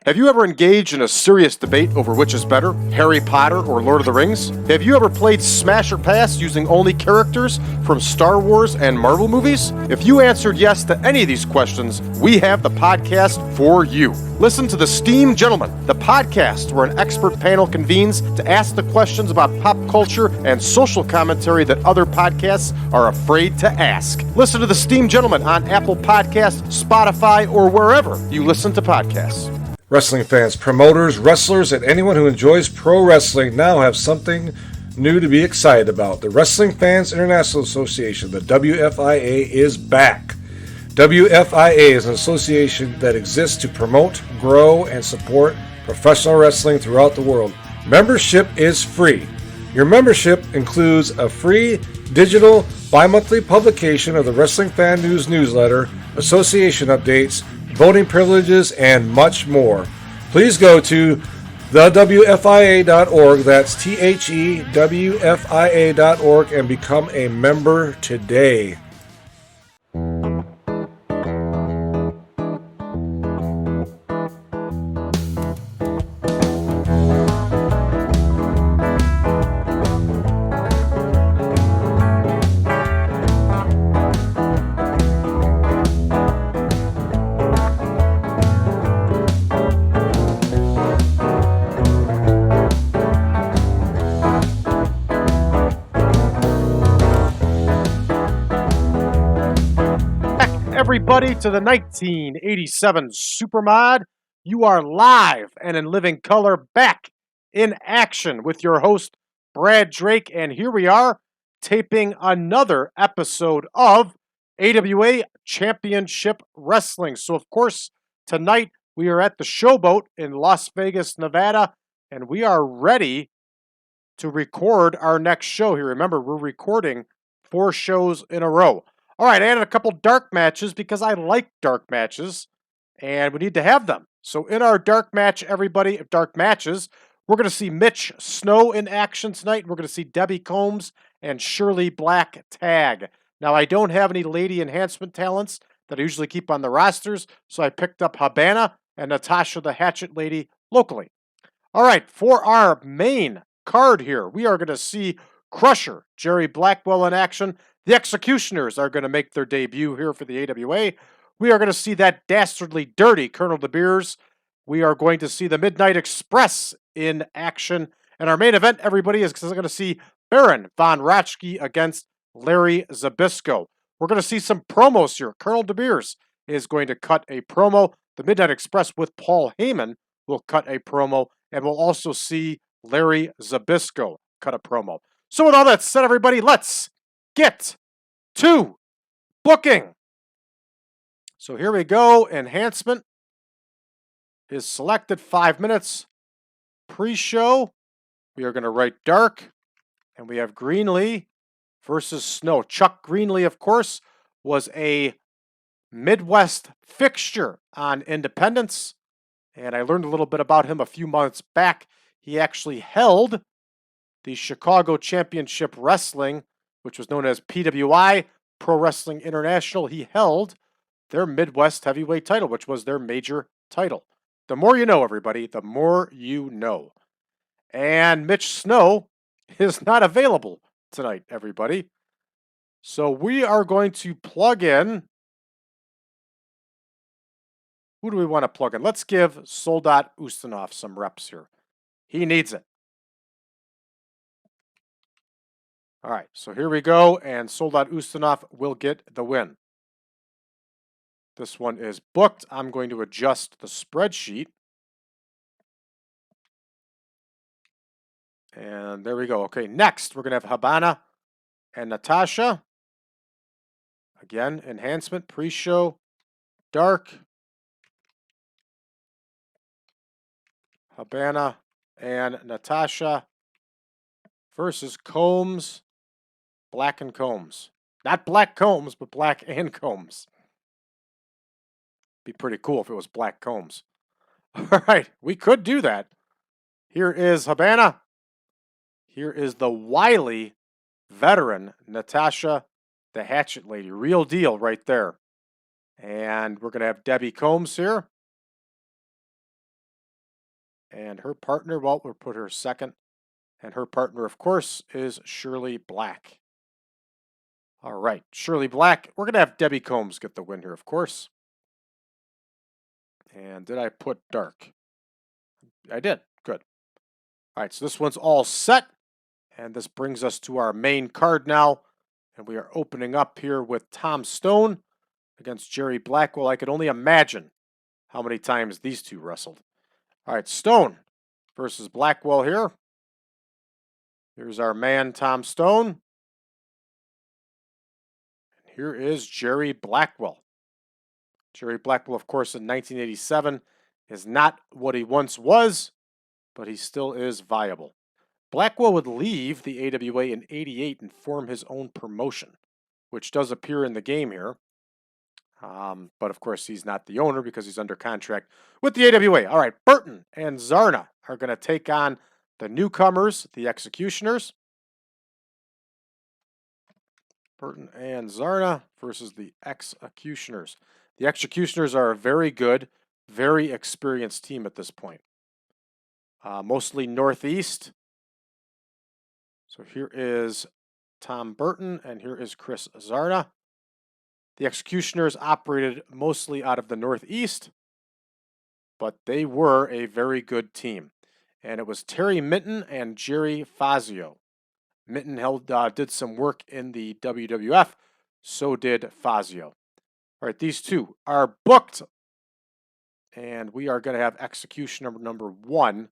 Have you ever engaged in a serious debate over which is better, Harry Potter or Lord of the Rings? Have you ever played Smash or Pass using only characters from Star Wars and Marvel movies? If you answered yes to any of these questions, we have the podcast for you. Listen to The Steam Gentlemen, the podcast where an expert panel convenes to ask the questions about pop culture and social commentary that other podcasts are afraid to ask. Listen to The Steam Gentlemen on Apple Podcasts, Spotify, or wherever you listen to podcasts. Wrestling fans, promoters, wrestlers, and anyone who enjoys pro wrestling now have something new to be excited about. The Wrestling Fans International Association, the WFIA, is back. WFIA is an association that exists to promote, grow, and support professional wrestling throughout the world. Membership is free. Your membership includes a free digital bi-monthly publication of the Wrestling Fan News newsletter, association updates, voting privileges, and much more. Please go to thewfia.org, that's THEWFIA.org, and become a member today. Everybody to the 1987 Supermod. You are live and in living color, back in action with your host, Brad Drake, and here we are taping another episode of AWA Championship Wrestling. So, of course, tonight we are at the Showboat in Las Vegas, Nevada, and we are ready to record our next show here. Remember, we're recording 4 shows in a row. All right, I added a couple dark matches because I like dark matches, and we need to have them. So in our dark match, everybody, dark matches, we're going to see Mitch Snow in action tonight. We're going to see Debbie Combs and Shirley Black tag. Now, I don't have any lady enhancement talents that I usually keep on the rosters, so I picked up Habana and Natasha, the Hatchet Lady, locally. All right, for our main card here, we are going to see Crusher, Jerry Blackwell in action. The Executioners are going to make their debut here for the AWA. We are going to see that dastardly dirty Colonel DeBeers. We are going to see the Midnight Express in action. And our main event, everybody, is going to see Baron von Raschke against Larry Zbyszko. We're going to see some promos here. Colonel DeBeers is going to cut a promo. The Midnight Express with Paul Heyman will cut a promo. And we'll also see Larry Zbyszko cut a promo. So with all that said, everybody, let's get to booking. So here we go. Enhancement is selected. 5 minutes. Pre-show, we are going to write dark. And we have Greenlee versus Snow. Chuck Greenlee, of course, was a Midwest fixture on Independence. And I learned a little bit about him a few months back. He actually held the Chicago Championship Wrestling, which was known as PWI, Pro Wrestling International. He held their Midwest Heavyweight title, which was their major title. The more you know, everybody, the more you know. And Mitch Snow is not available tonight, everybody. So we are going to plug in. Who do we want to plug in? Let's give Soldat Ustinov some reps here. He needs it. All right, so here we go, and Soldat Ustinov will get the win. This one is booked. I'm going to adjust the spreadsheet. And there we go. Okay, next we're going to have Habana and Natasha. Again, enhancement, pre-show, dark. Habana and Natasha versus Combs. Black and Combs. Not Black Combs, but Black and Combs. Be pretty cool if it was Black Combs. All right, we could do that. Here is Habana. Here is the wily veteran Natasha, the Hatchet Lady. Real deal right there. And we're going to have Debbie Combs here. And her partner, well, we'll put her second. And her partner, of course, is Shirley Black. All right, Shirley Black. We're going to have Debbie Combs get the win here, of course. And did I put dark? I did. Good. All right, so this one's all set. And this brings us to our main card now. And we are opening up here with Tom Stone against Jerry Blackwell. I could only imagine how many times these two wrestled. All right, Stone versus Blackwell here. Here's our man, Tom Stone. And here is Jerry Blackwell. Jerry Blackwell, of course, in 1987 is not what he once was, but he still is viable. Blackwell would leave the AWA in 88 and form his own promotion, which does appear in the game here. But of course, he's not the owner because he's under contract with the AWA. All right, Burton and Zarna are going to take on the newcomers, the Executioners. Burton and Zarna versus the Executioners. The Executioners are a very good, very experienced team at this point. Mostly Northeast. So here is Tom Burton and here is Chris Zarna. The Executioners operated mostly out of the Northeast, but they were a very good team. And it was Terry Minton and Jerry Fazio. Minton did some work in the WWF, so did Fazio. All right, these two are booked. And we are going to have Executioner number 1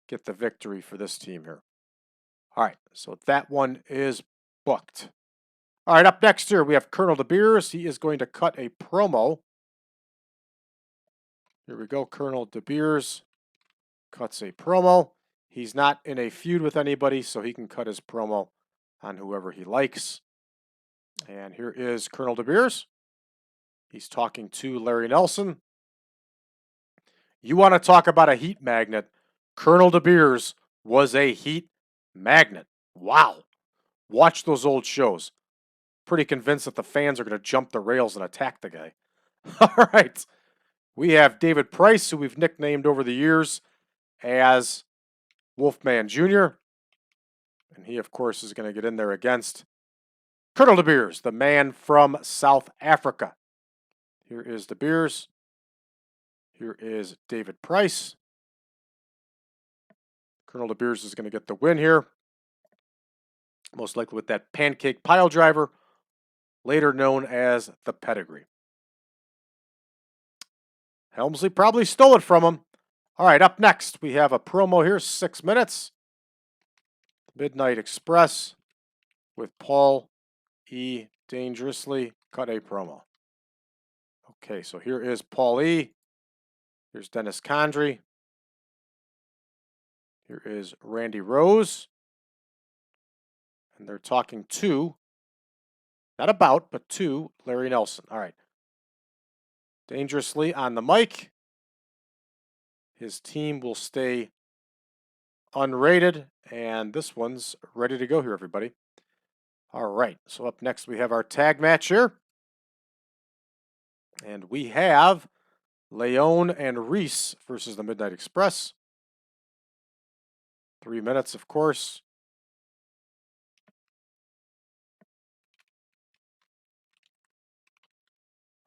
get the victory for this team here. All right, so that one is booked. All right, up next here, we have Colonel DeBeers. He is going to cut a promo. Here we go, Colonel DeBeers cuts a promo. He's not in a feud with anybody, so he can cut his promo on whoever he likes. And here is Colonel DeBeers. He's talking to Larry Nelson. You want to talk about a heat magnet? Colonel DeBeers was a heat magnet. Wow. Watch those old shows. Pretty convinced that the fans are going to jump the rails and attack the guy. All right. We have David Price, who we've nicknamed over the years as Wolfman Jr. And he, of course, is going to get in there against Colonel DeBeers, the man from South Africa. Here is DeBeers. Here is David Price. Colonel DeBeers is going to get the win here. Most likely with that pancake pile driver, later known as the pedigree. Helmsley probably stole it from him. All right, up next, we have a promo here, 6 minutes. Midnight Express with Paul E. Dangerously cut a promo. Okay, so here is Paul E. Here's Dennis Condrey. Here is Randy Rose. And they're talking to, not about, but to Larry Nelson. All right. Dangerously on the mic. His team will stay unrated. And this one's ready to go here, everybody. All right. So up next, we have our tag match here. And we have Leone and Reece versus the Midnight Express. 3 minutes, of course.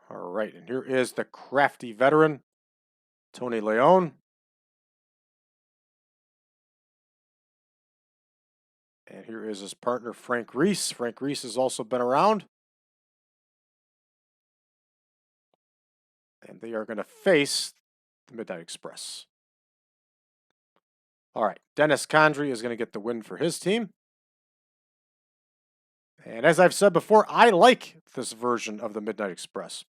All right, and here is the crafty veteran, Tony Leone. And here is his partner, Frank Reece. Frank Reece has also been around. And they are going to face the Midnight Express. All right, Dennis Condrey is going to get the win for his team. And as I've said before, I like this version of the Midnight Express.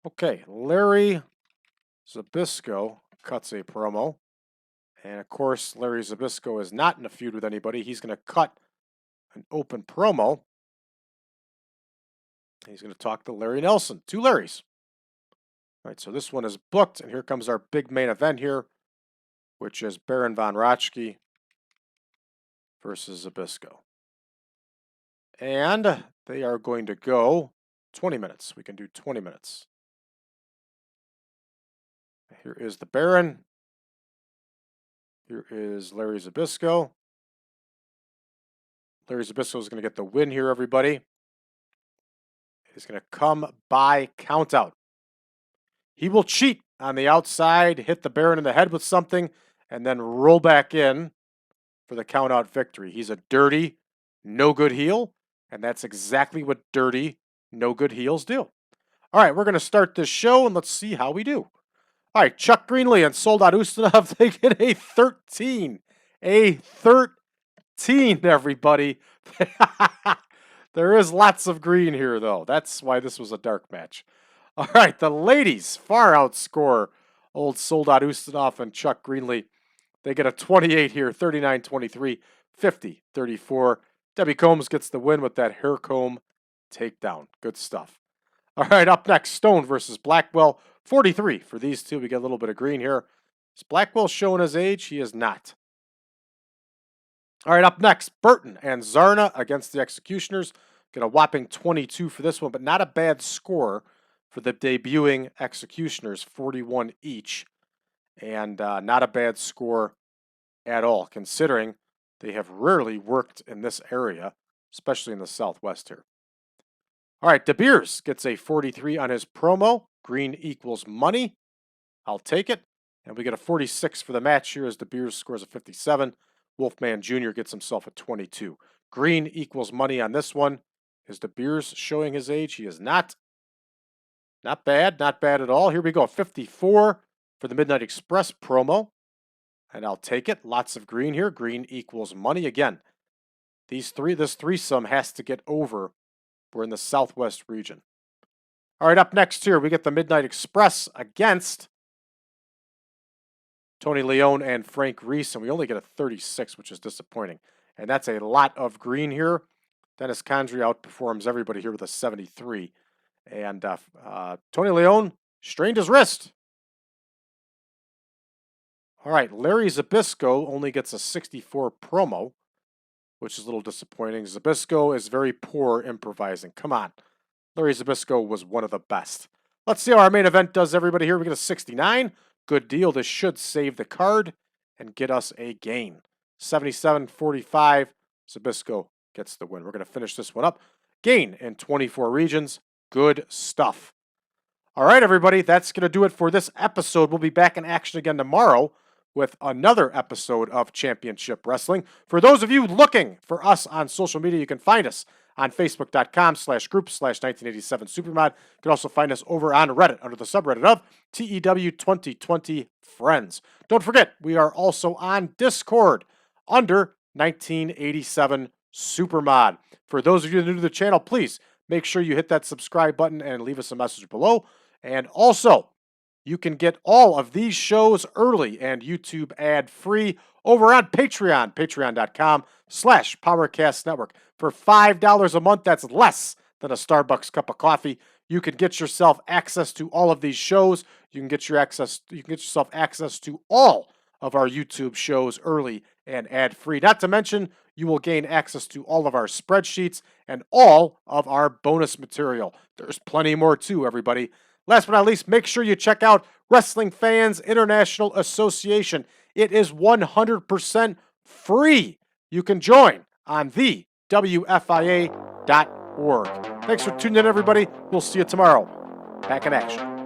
Okay, Larry Zbyszko cuts a promo. And of course, Larry Zbyszko is not in a feud with anybody. He's going to cut an open promo. He's going to talk to Larry Nelson. 2 Larrys. All right, so this one is booked. And here comes our big main event here, which is Baron von Raschke versus Zbyszko. And they are going to go 20 minutes. We can do 20 minutes. Here is the Baron. Here is Larry Zbyszko. Larry Zbyszko is going to get the win here, everybody. He's going to come by countout. He will cheat on the outside, hit the Baron in the head with something, and then roll back in for the countout victory. He's a dirty, no good heel, and that's exactly what dirty, no good heels do. All right, we're going to start this show, and let's see how we do. All right, Chuck Greenlee and Soldat Ustinov, they get a 13. A 13, everybody. There is lots of green here, though. That's why this was a dark match. All right, the ladies far outscore old Soldat Ustinov and Chuck Greenlee. They get a 28 here, 39-23, 50-34. Debbie Combs gets the win with that hair comb takedown. Good stuff. All right, up next, Stone versus Blackwell. 43 for these two. We get a little bit of green here. Is Blackwell showing his age? He is not. All right, up next, Burton and Zarna against the Executioners. Get a whopping 22 for this one, but not a bad score for the debuting Executioners, 41 each. And not a bad score at all, considering they have rarely worked in this area, especially in the Southwest here. All right, DeBeers gets a 43 on his promo. Green equals money. I'll take it. And we get a 46 for the match here as DeBeers scores a 57. Wolfman Jr. gets himself a 22. Green equals money on this one. Is DeBeers showing his age? He is not. Not bad. Not bad at all. Here we go. 54 for the Midnight Express promo. And I'll take it. Lots of green here. Green equals money. Again, this threesome has to get over. We're in the Southwest region. All right, up next here, we get the Midnight Express against Tony Leone and Frank Reece, and we only get a 36, which is disappointing. And that's a lot of green here. Dennis Condrey outperforms everybody here with a 73. And Tony Leone strained his wrist. All right, Larry Zbyszko only gets a 64 promo, which is a little disappointing. Zbyszko is very poor improvising. Come on. Larry Zbyszko was one of the best. Let's see how our main event does, everybody. Here we get a 69. Good deal. This should save the card and get us a gain. 77-45. Zbyszko gets the win. We're going to finish this one up. Gain in 24 regions. Good stuff. All right, everybody. That's going to do it for this episode. We'll be back in action again tomorrow with another episode of Championship Wrestling. For those of you looking for us on social media, you can find us on Facebook.com/group/1987Supermod. You can also find us over on Reddit under the subreddit of TEW 2020 Friends. Don't forget, we are also on Discord under 1987 Supermod. For those of you new to the channel, please make sure you hit that subscribe button and leave us a message below. And also, you can get all of these shows early and YouTube ad-free over on Patreon, patreon.com/PowerCast Network. For $5 a month, that's less than a Starbucks cup of coffee. You can get yourself access to all of these shows. You can get yourself access to all of our YouTube shows early and ad-free. Not to mention, you will gain access to all of our spreadsheets and all of our bonus material. There's plenty more too, everybody. Last but not least, make sure you check out Wrestling Fans International Association. It is 100% free. You can join on the WFIA.org. Thanks for tuning in, everybody. We'll see you tomorrow. Back in action.